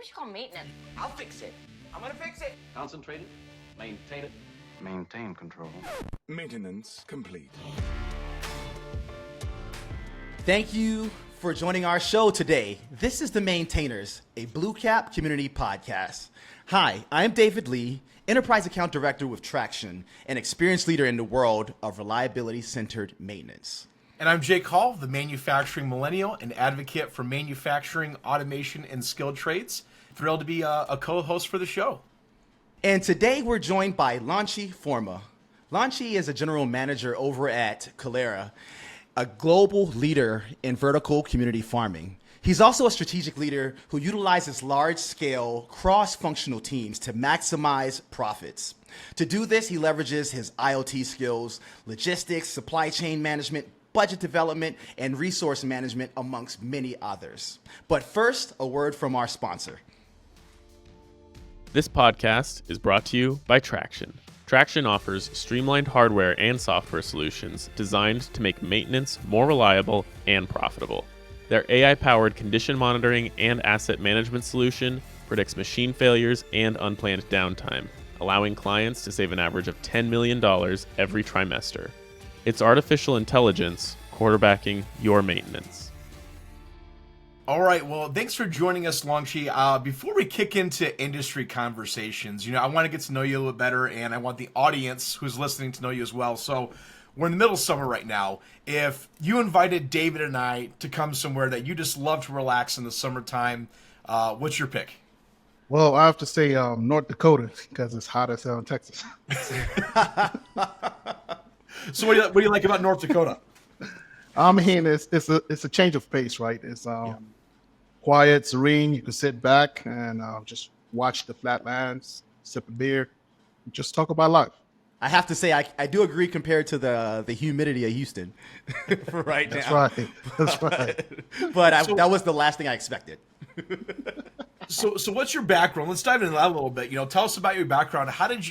we should call maintenance. I'll fix it. I'm gonna fix it. Concentrate it, maintain it, maintain control. Maintenance complete. Thank you for joining our show today. This is The Maintainers, a Blue Cap community podcast. Hi, I'm David Lee, Enterprise Account Director with Tractian, an experienced leader in the world of reliability-centered maintenance. And I'm Jake Hall, the Manufacturing Millennial, an advocate for manufacturing, automation, and skilled trades. Thrilled to be a co-host for the show. And today we're joined by Longchi Foma. Longchi is a general manager over at Kalera, a global leader in vertical community farming. He's also a strategic leader who utilizes large-scale, cross-functional teams to maximize profits. To do this, he leverages his IoT skills, logistics, supply chain management, budget development, and resource management, amongst many others. But first, a word from our sponsor. This podcast is brought to you by Tractian. Tractian offers streamlined hardware and software solutions designed to make maintenance more reliable and profitable. Their AI-powered condition monitoring and asset management solution predicts machine failures and unplanned downtime, allowing clients to save an average of $10 million every trimester. It's artificial intelligence quarterbacking your maintenance. All right, well, thanks for joining us, Longchi. Before we kick into industry conversations, I want to get to know you a little bit better, and I want the audience who's listening to know you as well. So we're in the middle of summer right now. If you invited David and I to come somewhere that you just love to relax in the summertime, what's your pick? Well, I have to say North Dakota, because it's hot as hell in Texas. So what do you like about North Dakota? I mean, it's a change of pace, right? It's quiet, serene. You can sit back and just watch the flatlands, sip a beer, and just talk about life. I have to say, I do agree compared to the humidity of Houston right That's now. right. That's right. But that was the last thing I expected. So what's your background? Let's dive into that a little bit. Tell us about your background. How did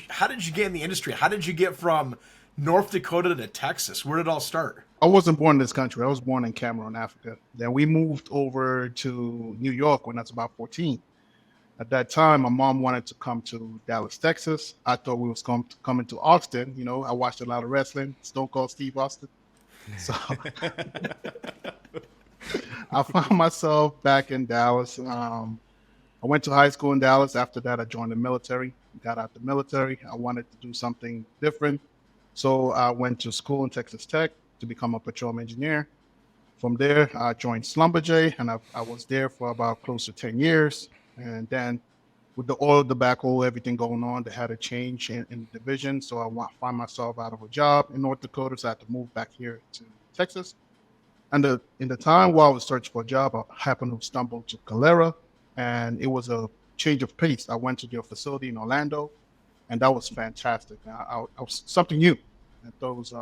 you get in the industry? How did you get from North Dakota to Texas? Where did it all start? I wasn't born in this country. I was born in Cameroon, Africa. Then we moved over to New York when I was about 14. At that time, my mom wanted to come to Dallas, Texas. I thought we was coming to Austin. I watched a lot of wrestling, Stone Cold Steve Austin. So I found myself back in Dallas. I went to high school in Dallas. After that, I joined the military. Got out the military. I wanted to do something different. So I went to school in Texas Tech to become a petroleum engineer. From there, I joined Schlumberger, and I was there for about close to 10 years. And then with the oil tobacco, everything going on, they had a change in the division. So I find myself out of a job in North Dakota, so I had to move back here to Texas. And in the time while I was searching for a job, I happened to stumble to Kalera, and it was a change of pace. I went to their facility in Orlando, and that was fantastic. I was something new. I thought it was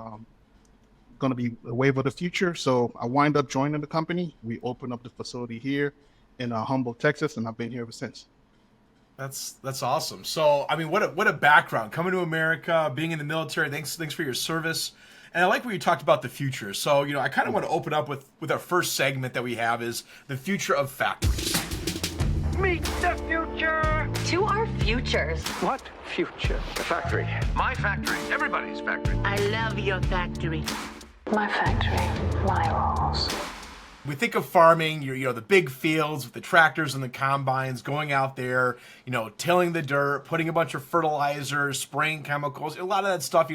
going to be a wave of the future. So I wind up joining the company. We opened up the facility here in Humboldt, Texas, and I've been here ever since. That's awesome. So, I mean, what a background. Coming to America, being in the military, thanks for your service. And I like what you talked about the future. So, I kind of want to open up with our first segment that we have is the future of factories. Meet the future. To our futures. What future? The factory. My factory. Everybody's factory. I love your factory. My factory, my rules. We think of farming, the big fields with the tractors and the combines going out there, tilling the dirt, putting a bunch of fertilizers, spraying chemicals, a lot of that stuff,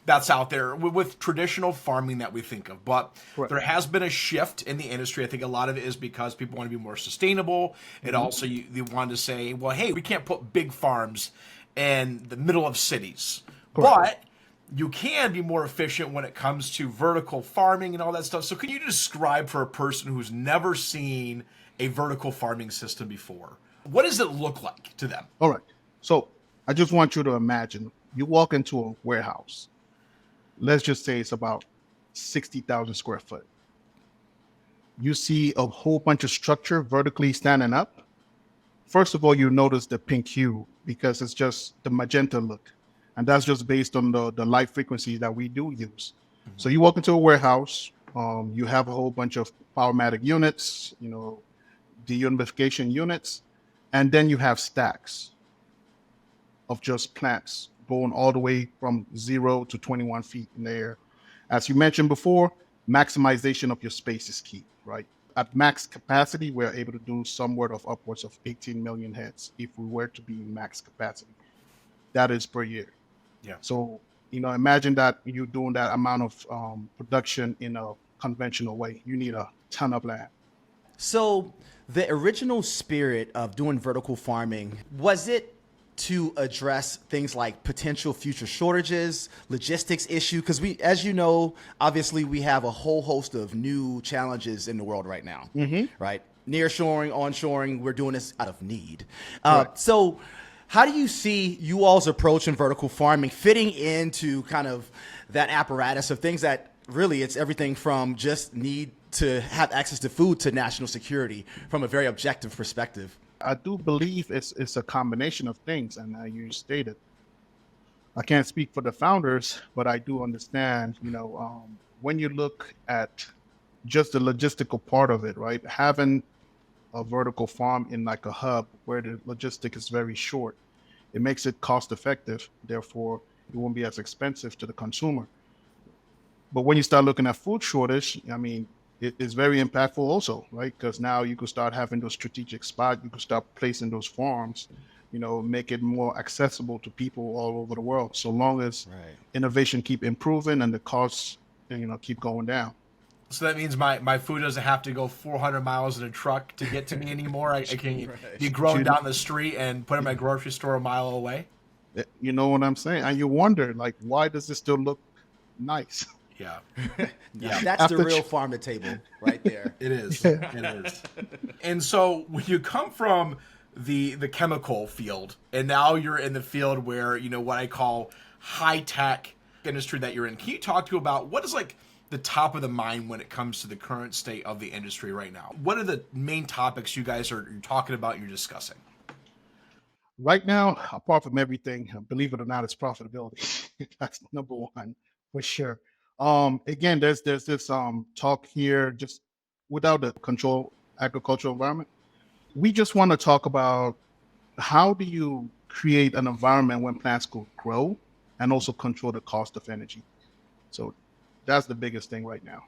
that's out there with traditional farming that we think of. But There has been a shift in the industry. I think a lot of it is because people want to be more sustainable. And also they wanted to say, well, hey, we can't put big farms in the middle of cities. But you can be more efficient when it comes to vertical farming and all that stuff. So can you describe for a person who's never seen a vertical farming system before, what does it look like to them? All right. So I just want you to imagine you walk into a warehouse. Let's just say it's about 60,000 square foot. You see a whole bunch of structure vertically standing up. First of all, you notice the pink hue because it's just the magenta look. And that's just based on the light frequency that we do use. Mm-hmm. So you walk into a warehouse, you have a whole bunch of Powermatic units, dehumidification units. And then you have stacks of just plants going all the way from 0 to 21 feet in the air. As you mentioned before, maximization of your space is key, right? At max capacity, we're able to do somewhat of upwards of 18 million heads if we were to be max capacity. That is per year. Yeah. So, imagine that you're doing that amount of production in a conventional way. You need a ton of land. So the original spirit of doing vertical farming, was it to address things like potential future shortages, logistics issue? Because we, as you know, obviously we have a whole host of new challenges in the world right now, right? Nearshoring, onshoring, we're doing this out of need. So how do you see you all's approach in vertical farming fitting into kind of that apparatus of things that really it's everything from just need to have access to food to national security from a very objective perspective? I do believe it's a combination of things, and you stated. I can't speak for the founders, but I do understand, when you look at just the logistical part of it, right? Having a vertical farm in like a hub where the logistic is very short, it makes it cost effective. Therefore, it won't be as expensive to the consumer. But when you start looking at food shortage, I mean, it is very impactful also, right? Because now you could start having those strategic spots, you could start placing those farms, make it more accessible to people all over the world. So long as innovation keep improving and the costs, keep going down. So that means my food doesn't have to go 400 miles in a truck to get to me anymore. I can be grown down the street and put in my grocery store a mile away. You know what I'm saying? And you wonder, like, why does this still look nice? Yeah. Yeah. That's the real farm to table right there. It is. It is. And so when you come from the chemical field and now you're in the field where, what I call high tech industry that you're in, can you talk to about what is like the top of the mind when it comes to the current state of the industry right now? What are the main topics you guys are talking about, you're discussing? Right now, apart from everything, believe it or not, it's profitability. That's number one for sure. Again, there's this talk here just without the control agricultural environment. We just want to talk about how do you create an environment when plants could grow and also control the cost of energy. So that's the biggest thing right now.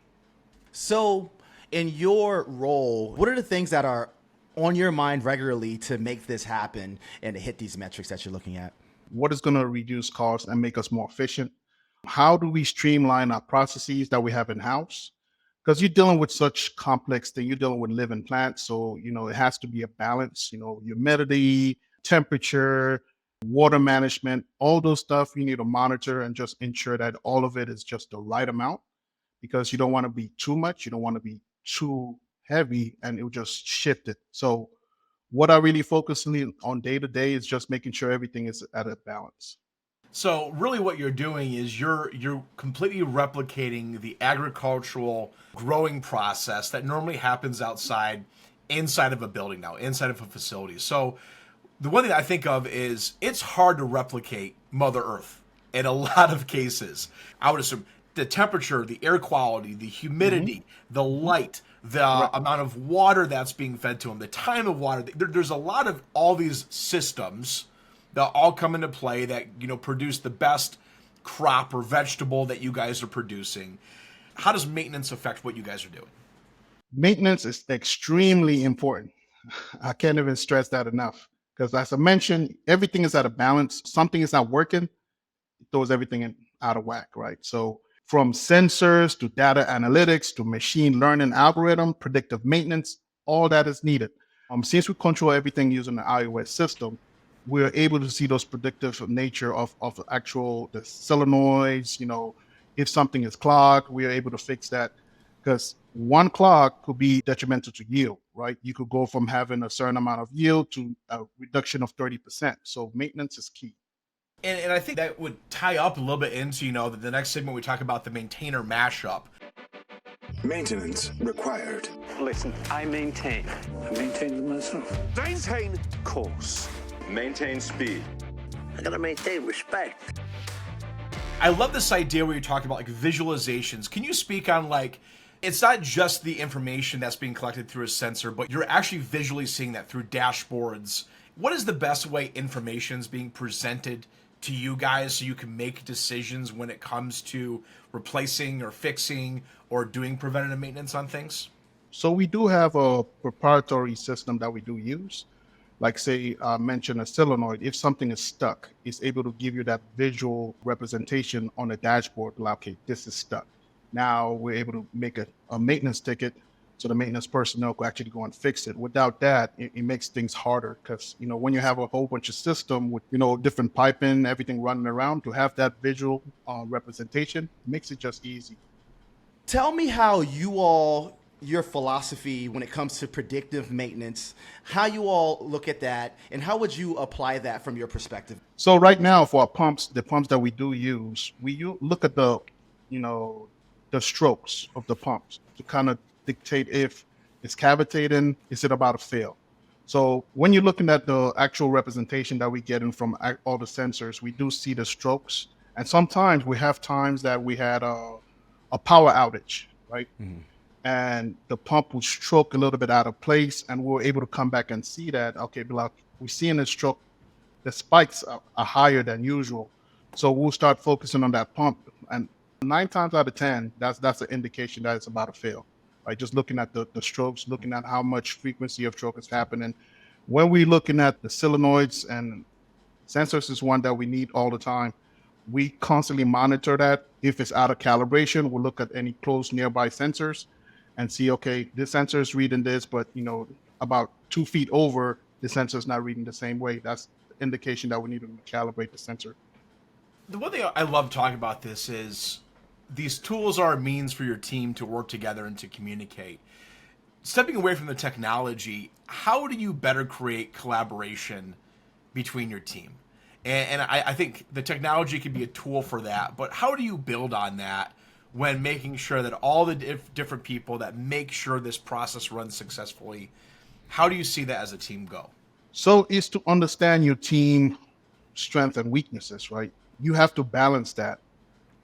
So in your role, what are the things that are on your mind regularly to make this happen and to hit these metrics that you're looking at? What is going to reduce costs and make us more efficient? How do we streamline our processes that we have in-house? Because you're dealing with such complex things, you're dealing with living plants. So, it has to be a balance, humidity, temperature, water management, all those stuff you need to monitor and just ensure that all of it is just the right amount, because you don't want to be too much. You don't want to be too heavy and it will just shift it. So what I really focus on day to day is just making sure everything is at a balance. So really what you're doing is you're completely replicating the agricultural growing process that normally happens inside of a building now, inside of a facility. So the one thing I think of is it's hard to replicate Mother Earth in a lot of cases. I would assume the temperature, the air quality, the humidity, the light, the amount of water that's being fed to them, the time of water. There's a lot of all these systems that all come into play that, produce the best crop or vegetable that you guys are producing. How does maintenance affect what you guys are doing? Maintenance is extremely important. I can't even stress that enough. Because as I mentioned, everything is at a balance. Something is not working, it throws everything out of whack, right? So from sensors to data analytics to machine learning algorithm, predictive maintenance, all that is needed. Since we control everything using the iOS system, we're able to see those predictive nature of the solenoids. If something is clogged, we are able to fix that, because one clog could be detrimental to yield, right? You could go from having a certain amount of yield to a reduction of 30%. So maintenance is key. And I think that would tie up a little bit into, the next segment we talk about the maintainer mashup. Maintenance required. Listen, I maintain. I maintain it myself. Maintain course. Maintain speed. I gotta maintain respect. I love this idea where you're talking about like visualizations. Can you speak on like It's not just the information that's being collected through a sensor, but you're actually visually seeing that through dashboards. What is the best way information is being presented to you guys so you can make decisions when it comes to replacing or fixing or doing preventative maintenance on things? So we do have a proprietary system that we do use. Like say, mention a solenoid. If something is stuck, it's able to give you that visual representation on the dashboard. Like, okay, this is stuck. Now we're able to make a maintenance ticket so the maintenance personnel could actually go and fix it. Without that, it makes things harder because, when you have a whole bunch of system with, different piping, everything running around, to have that visual representation makes it just easy. Tell me how your philosophy when it comes to predictive maintenance, how you all look at that, and how would you apply that from your perspective? So right now for our pumps, the pumps that we do use, look at the strokes of the pumps to kind of dictate if it's cavitating, is it about to fail. So when you're looking at the actual representation that we get in from all the sensors, we do see the strokes. And sometimes we have times that we had a power outage, right? Mm-hmm. And the pump will stroke a little bit out of place, and we're able to come back and see that, okay, like we're seeing the stroke, the spikes are higher than usual. So we'll start focusing on that pump. And 9 times out of 10, that's an indication that it's about to fail. Right? Just looking at the strokes, looking at how much frequency of stroke is happening. When we're looking at the solenoids, and sensors is one that we need all the time, we constantly monitor that. If it's out of calibration, we'll look at any close nearby sensors and see, okay, this sensor is reading this, but about 2 feet over, the sensor is not reading the same way. That's the indication that we need to calibrate the sensor. The one thing I love talking about this is these tools are a means for your team to work together and to communicate. Stepping away from the technology, how do you better create collaboration between your team? And I think the technology can be a tool for that, but how do you build on that when making sure that all the different people that make sure this process runs successfully, how do you see that as a team go? So it's to understand your team strengths and weaknesses, right? You have to balance that.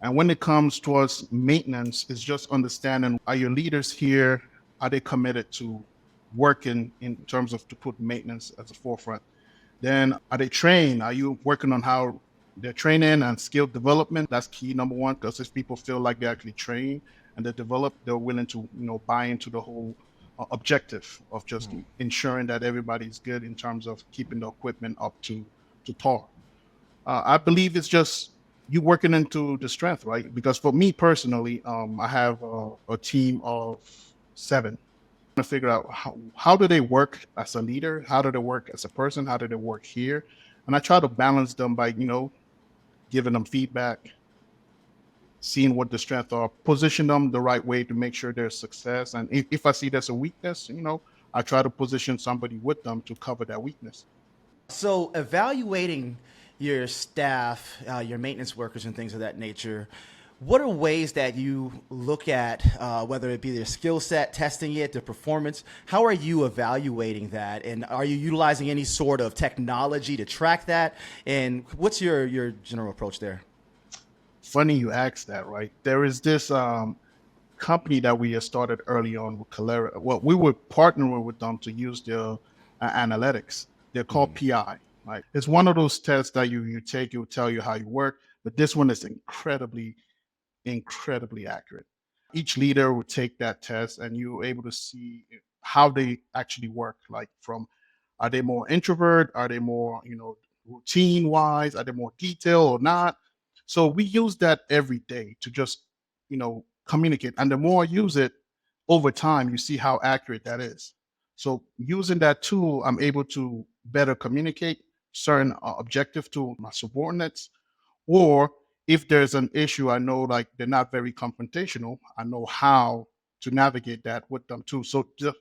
And when it comes towards maintenance, it's just understanding, are your leaders here? Are they committed to working in terms of to put maintenance as a forefront? Then are they trained? Are you working on how they're training and skill development? That's key, number one, because if people feel like they're actually trained and they're developed, they're willing to buy into the whole objective of just ensuring that everybody's good in terms of keeping the equipment up to par. I believe it's just you working into the strength, right? Because for me personally, I have a team of 7. To figure out how do they work as a leader, how do they work as a person, how do they work here, and I try to balance them by giving them feedback, seeing what the strengths are, position them the right way to make sure there's success. And if I see there's a weakness, I try to position somebody with them to cover that weakness. So evaluating your staff, your maintenance workers and things of that nature, what are ways that you look at, whether it be their skill set, testing it, their performance? How are you evaluating that? And are you utilizing any sort of technology to track that? And what's your general approach there? Funny you asked that, right? There is this company that we started early on with Kalera. Well, we were partnering with them to use their analytics. They're called PI. Right? It's one of those tests that you take, it will tell you how you work, but this one is incredibly accurate. Each leader would take that test and you're able to see how they actually work. Like are they more introvert? Are they more, routine wise? Are they more detailed or not? So we use that every day to just, communicate. And the more I use it over time, you see how accurate that is. So using that tool, I'm able to better communicate certain objective to my subordinates, or if there's an issue, I know like they're not very confrontational, I know how to navigate that with them too. So they're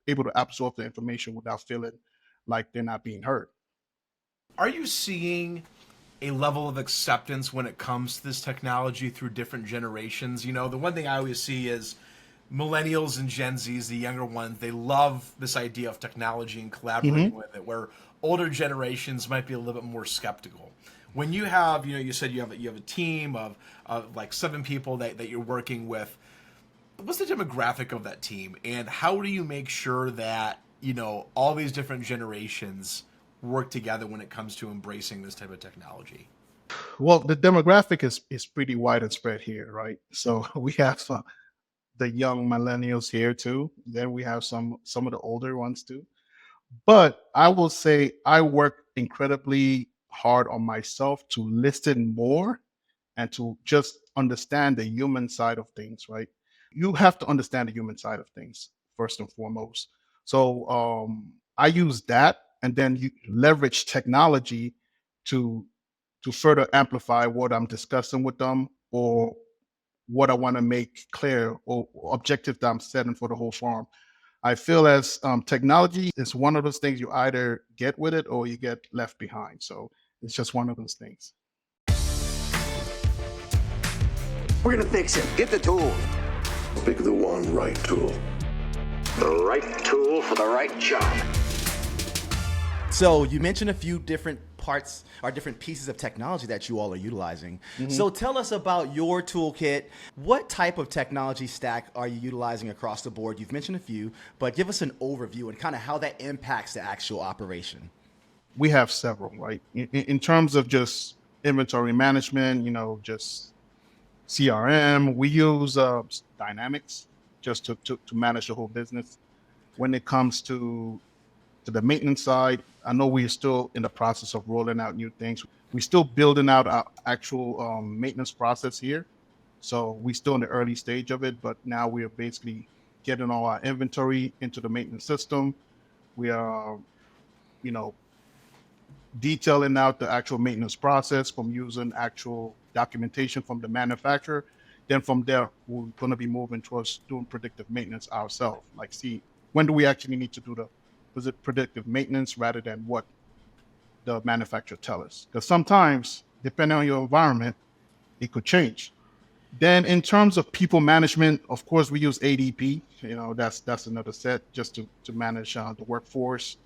able to absorb the information without feeling like they're not being heard. Are you seeing a level of acceptance when it comes to this technology through different generations? The one thing I always see is millennials and Gen Zs, the younger ones, they love this idea of technology and collaborating with it, where older generations might be a little bit more skeptical. When you have, you said you have a team of like 7 people that you're working with, What's the demographic of that team, and how do you make sure that, all these different generations work together when it comes to embracing this type of technology? Well, the demographic is pretty wide and spread here, right? So we have the young millennials here too. Then we have some of the older ones too. But I will say I work incredibly hard on myself to listen more and to just understand the human side of things, right? You have to understand the human side of things first and foremost. So I use that, and then you leverage technology to further amplify what I'm discussing with them, or what I want to make clear, or objective that I'm setting for the whole farm. I feel as technology is one of those things you either get with it or you get left behind. So it's just one of those things. We're gonna fix it. Get the tool. Pick the one right tool. The right tool for the right job. So you mentioned a few different parts or different pieces of technology that you all are utilizing. So tell us about your toolkit. What type of technology stack are you utilizing across the board? You've mentioned a few, but give us an overview and kind of how that impacts the actual operation. We have several, right? In terms of just inventory management, just CRM, we use Dynamics just to manage the whole business. When it comes to the maintenance side, I know we're still in the process of rolling out new things. We're still building out our actual maintenance process here. So we're still in the early stage of it, but now we are basically getting all our inventory into the maintenance system. We are, detailing out the actual maintenance process from using actual documentation from the manufacturer. Then from there, we're going to be moving towards doing predictive maintenance ourselves. Like, see, when do we actually need to do the predictive maintenance rather than what the manufacturer tell us? Because sometimes, depending on your environment, it could change. Then in terms of people management, of course, we use ADP. That's another set just to manage the workforce.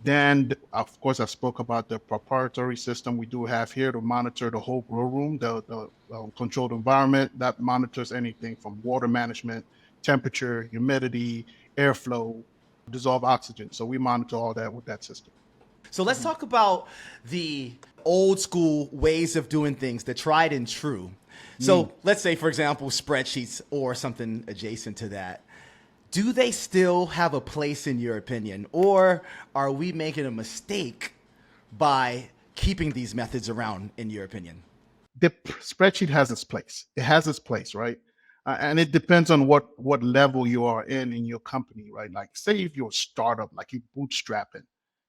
Then, of course, I spoke about the proprietary system we do have here to monitor the whole grow room, the controlled environment that monitors anything from water management, temperature, humidity, airflow, dissolved oxygen. So we monitor all that with that system. So let's talk about the old school ways of doing things, the tried and true. So let's say, for example, spreadsheets or something adjacent to that. Do they still have a place in your opinion, or are we making a mistake by keeping these methods around in your opinion? The spreadsheet has its place. It has its place, right? And it depends on what level you are in your company, right? Like, say if you're a startup, like you're bootstrapping,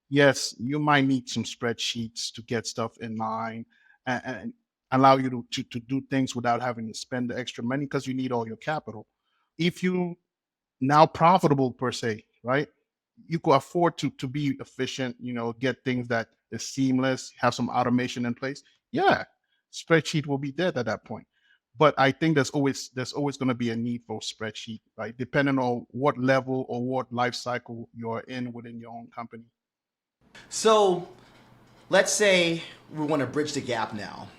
yes, you might need some spreadsheets to get stuff in line and allow you to do things without having to spend the extra money because you need all your capital. If you now profitable per se, right? You could afford to be efficient, get things that is seamless, have some automation in place. Yeah, spreadsheet will be dead at that point. But I think there's always going to be a need for spreadsheet, right? Depending on what level or what life cycle you're in within your own company. So let's say we want to bridge the gap now.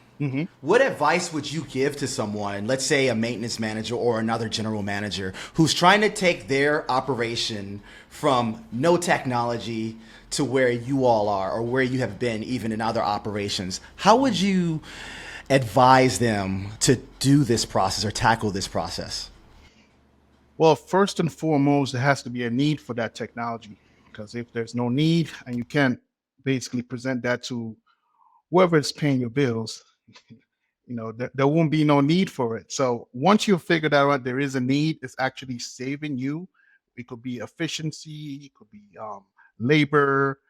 What advice would you give to someone, let's say a maintenance manager or another general manager, who's trying to take their operation from no technology to where you all are or where you have been even in other operations? How would you advise them to do this process or tackle this process? Well, first and foremost, there has to be a need for that technology, because if there's no need and you can't basically present that to whoever is paying your bills, there won't be no need for it. So once you figure that out, there is a need. It's actually saving you. It could be efficiency, it could be labor,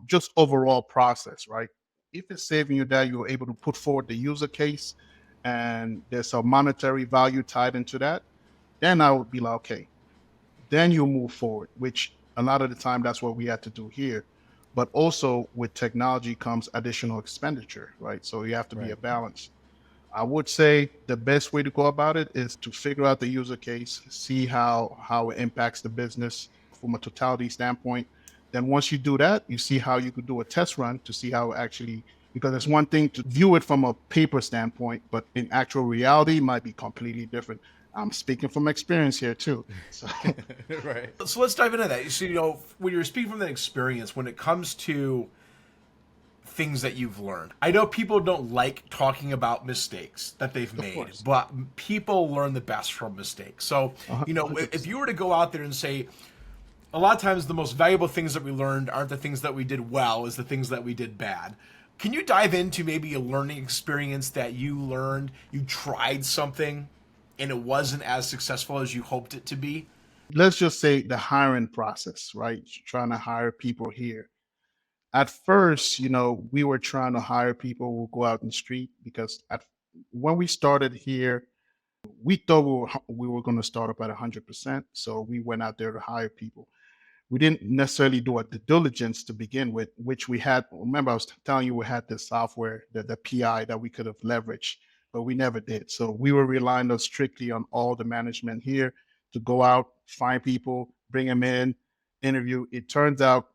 just overall process, right? If it's saving you that, you're able to put forward the user case and there's a monetary value tied into that, then I would be like, okay, then you move forward, which a lot of the time that's what we had to do here. But also with technology comes additional expenditure, right? So you have to be a balance. I would say the best way to go about it is to figure out the user case, see how it impacts the business from a totality standpoint. Then once you do that, you see how you could do a test run to see how it actually, because it's one thing to view it from a paper standpoint, but in actual reality, it might be completely different. I'm speaking from experience here too. So, Right. So let's dive into that. So, when you're speaking from that experience, when it comes to things that you've learned, I know people don't like talking about mistakes that they've made, course. but people learn the best from mistakes. So, if you were to go out there and say, a lot of times the most valuable things that we learned aren't the things that we did well, is the things that we did bad. Can you dive into maybe a learning experience that you learned, you tried something, and it wasn't as successful as you hoped it to be? let's just say the hiring process, right? Trying to hire people here. At first, we were trying to hire people who go out in the street because when we started here, we thought we were going to start up at 100%. So we went out there to hire people. We didn't necessarily do the diligence to begin with, which we had. Remember, I was telling you we had this software, the PI that we could have leveraged, but we never did. So we were relying on strictly on all the management here to go out, find people, bring them in, interview. It turns out,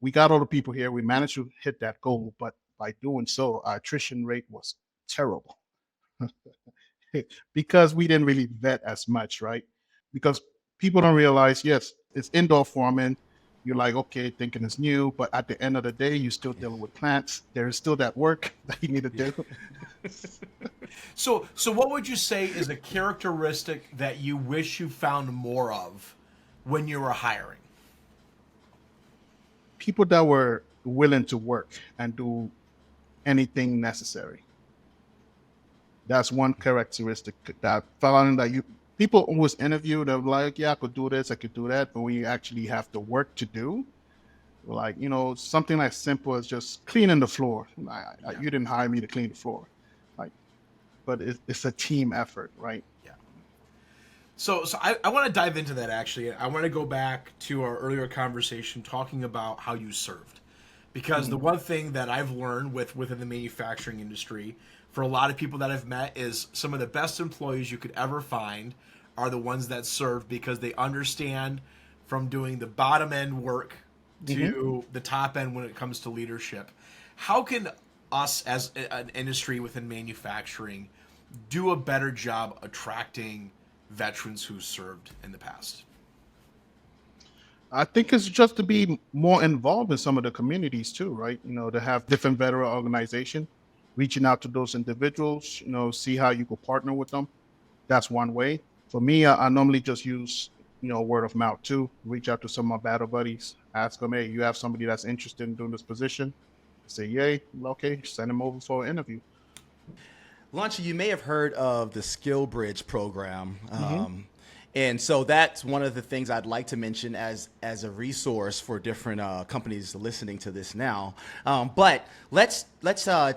we got all the people here. We managed to hit that goal, but by doing so, our attrition rate was terrible because we didn't really vet as much, right? Because people don't realize, yes, it's indoor farming. You're like, okay, thinking it's new, but at the end of the day, you're still dealing with plants. There is still that work that you need to do. So what would you say is a characteristic that you wish you found more of when you were hiring? People that were willing to work and do anything necessary. That's one characteristic that found that people always interview. They're like, yeah, I could do this, I could do that, but when you actually have the work to do, like something as simple as just cleaning the floor. You didn't hire me to clean the floor, but it's a team effort, right? Yeah. So I want to dive into that actually. I want to go back to our earlier conversation talking about how you served, because the one thing that I've learned within the manufacturing industry, for a lot of people that I've met, is some of the best employees you could ever find are the ones that serve, because they understand from doing the bottom end work to the top end when it comes to leadership. How can us as an industry within manufacturing do a better job attracting veterans who served in the past? I think it's just to be more involved in some of the communities too, right? To have different veteran organization, reaching out to those individuals, see how you could partner with them. That's one way. For me, I normally just use, word of mouth too. Reach out to some of my battle buddies, ask them, hey, you have somebody that's interested in doing this position? Say, yay, okay, send them over for an interview. Longchi, you may have heard of the Skill Bridge program. And so that's one of the things I'd like to mention as a resource for different companies listening to this now. But let's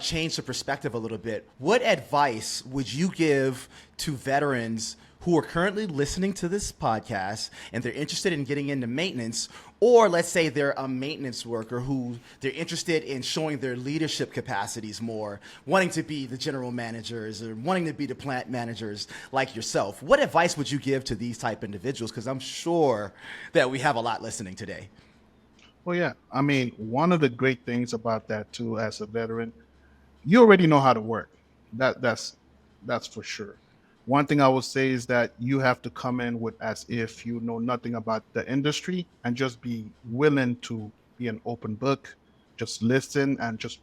change the perspective a little bit. What advice would you give to veterans who are currently listening to this podcast and they're interested in getting into maintenance, or let's say they're a maintenance worker who they're interested in showing their leadership capacities more, wanting to be the general managers or wanting to be the plant managers like yourself? What advice would you give to these type individuals? Because I'm sure that we have a lot listening today. Well, yeah. I mean, one of the great things about that too, as a veteran, you already know how to work. That's for sure. One thing I would say is that you have to come in with as if you know nothing about the industry and just be willing to be an open book, just listen and just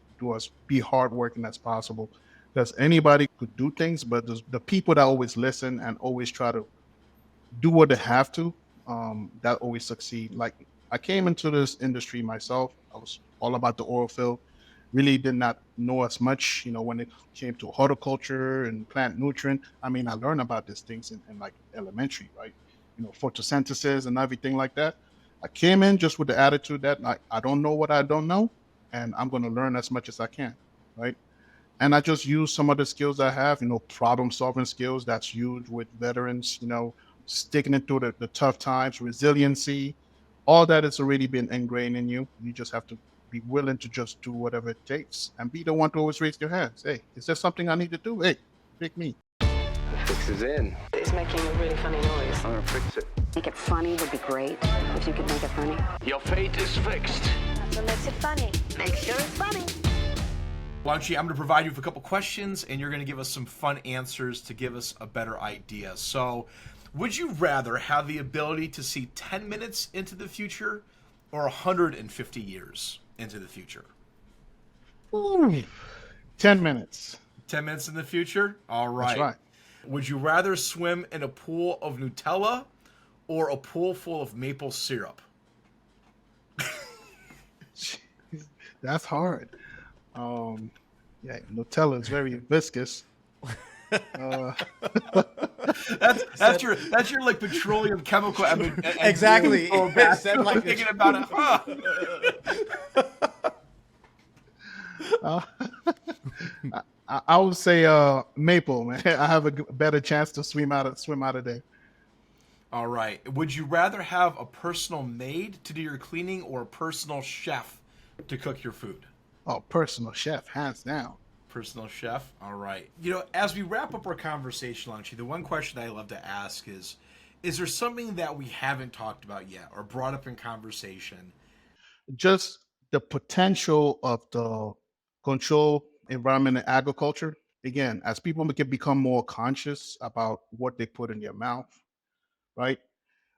be hardworking as possible. Because anybody could do things, but the people that always listen and always try to do what they have to, that always succeed. Like, I came into this industry myself. I was all about the oil field. Really did not know as much, when it came to horticulture and plant nutrient. I mean, I learned about these things in like elementary, right? Photosynthesis and everything like that. I came in just with the attitude that I don't know what I don't know, and I'm going to learn as much as I can, right? And I just use some of the skills I have, problem solving skills that's huge with veterans, sticking it through the tough times, resiliency, all that has already been ingrained in you. You just have to be willing to just do whatever it takes and be the one to always raise your hands. Hey, is there something I need to do? Hey, pick me. The fix is in. It's making a really funny noise. I'm gonna fix it. Make it funny would be great if you could make it funny. Your fate is fixed. That's what makes it funny. Make sure it's funny. Longchi, I'm going to provide you with a couple questions, and you're going to give us some fun answers to give us a better idea. So, would you rather have the ability to see 10 minutes into the future or 150 years into the future? Ooh, 10 minutes. 10 minutes in the future? All right. That's right. Would you rather swim in a pool of Nutella or a pool full of maple syrup? That's hard. Yeah, Nutella is very viscous. That's your like petroleum chemical. I mean, Exactly. Said like thinking about it. I would say maple, man. I have a better chance to swim out of there. All right. Would you rather have a personal maid to do your cleaning or a personal chef to cook your food? Oh, personal chef, hands down. Personal chef. All right. As we wrap up our conversation, Longchi, the one question I love to ask is there something that we haven't talked about yet or brought up in conversation? Just the potential of the control environment in agriculture. Again, as people can become more conscious about what they put in their mouth, right?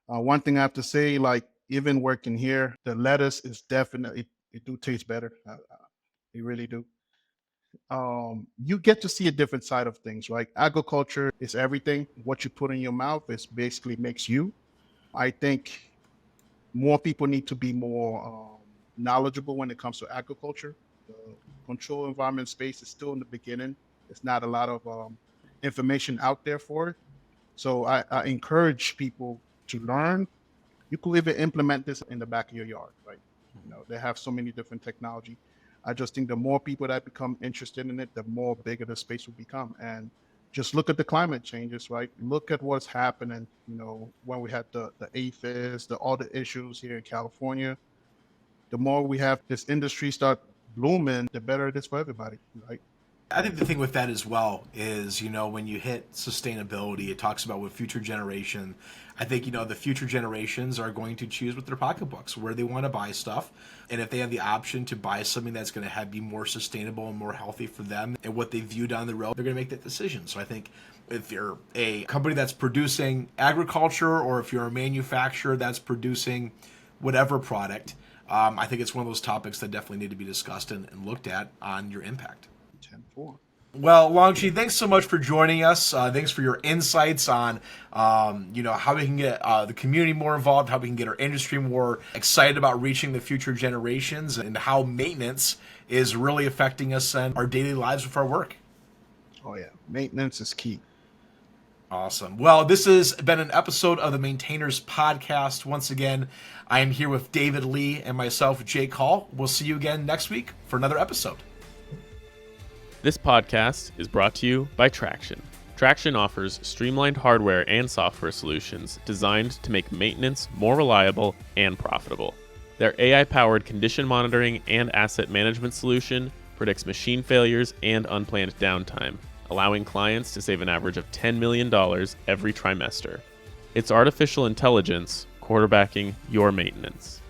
One thing I have to say, like even working here, the lettuce is definitely, it do taste better. They really do. You get to see a different side of things, right? Agriculture is everything. What you put in your mouth is basically makes you. I think more people need to be more knowledgeable when it comes to agriculture. The control environment space is still in the beginning. There's not a lot of information out there for it. So I encourage people to learn. You could even implement this in the back of your yard, right? They have so many different technology. I just think the more people that become interested in it, the more bigger the space will become. And just look at the climate changes, right? Look at what's happening, when we had the aphids, all the issues here in California. The more we have this industry start blooming, the better it is for everybody, right? I think the thing with that as well is, when you hit sustainability, it talks about with future generation. I think, the future generations are going to choose with their pocketbooks where they want to buy stuff. And if they have the option to buy something that's going to be more sustainable and more healthy for them and what they view down the road, they're going to make that decision. So I think if you're a company that's producing agriculture or if you're a manufacturer that's producing whatever product, I think it's one of those topics that definitely need to be discussed and looked at on your impact. 10-4. Well, Longchi, thanks so much for joining us. Thanks for your insights on, how we can get the community more involved, how we can get our industry more excited about reaching the future generations, and how maintenance is really affecting us and our daily lives with our work. Oh, yeah. Maintenance is key. Awesome. Well, this has been an episode of the Maintainers Podcast. Once again, I am here with David Lee and myself, Jake Hall. We'll see you again next week for another episode. This podcast is brought to you by Tractian. Tractian offers streamlined hardware and software solutions designed to make maintenance more reliable and profitable. Their AI-powered condition monitoring and asset management solution predicts machine failures and unplanned downtime, allowing clients to save an average of $10 million every trimester. It's artificial intelligence quarterbacking your maintenance.